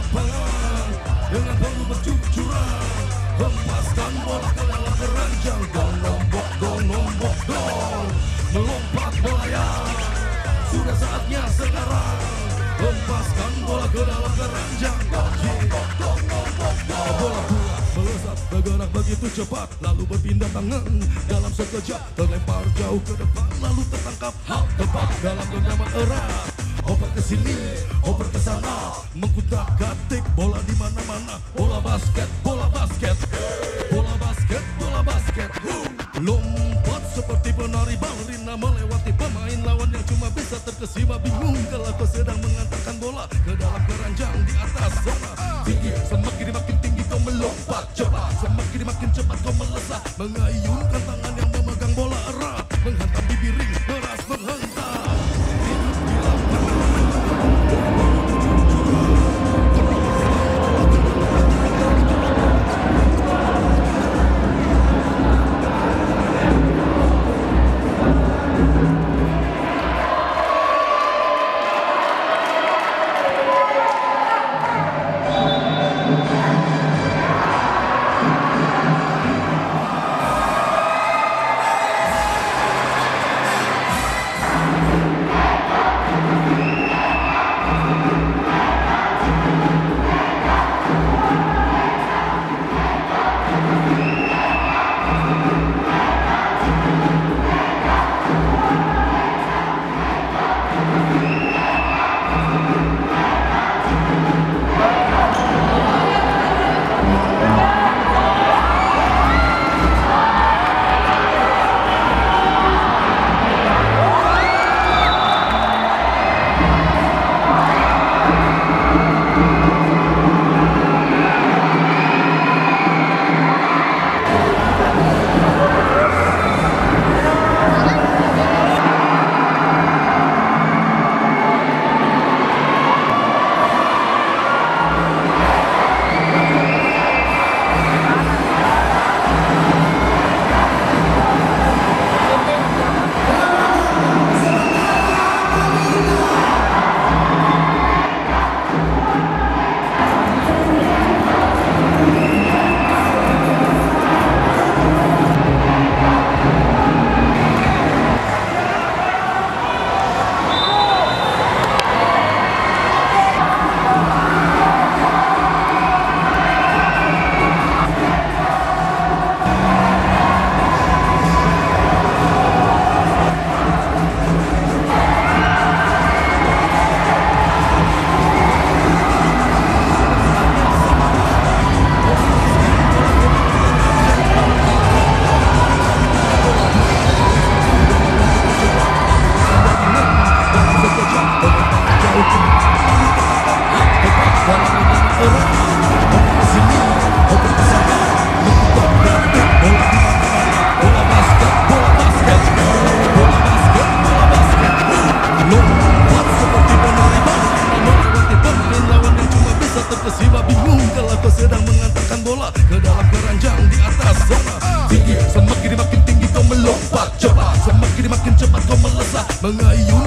lapangan dengan penuh kejujuran, hempaskan bola ke dalam keranjang. Gol nombok, gol nombok, gol melompat melayang. Sudah saatnya sekarang, hempaskan bola ke dalam keranjang. Bola pula melesat bergerak begitu cepat, lalu berpindah tangan dalam sekejap, terlempar jauh ke depan, lalu tertangkap tepat dalam genggaman erat. Oper ke sini, oper ke sana, mengkutak-katik bola di mana-mana. Bola basket, bola basket, bola basket, bola basket. Lompat seperti penari balerina melewati pemain lawan yang cuma bisa terkesima bingung kalau kau sedang mengantarkan bola ke dalam keranjang di atas zona. Tinggi, semakin makin tinggi kau melompat cepat, semakin makin cepat kau melesat, mengayunkan tangan yang memegang bola erat, menghantam bibir ring, deras menghantam. Terkesima bingung kalau kau sedang mengantarkan bola ke dalam keranjang di atas zona. Tinggi, semakin makin tinggi kau melompat cepat, semakin makin cepat kau melesat, mengayun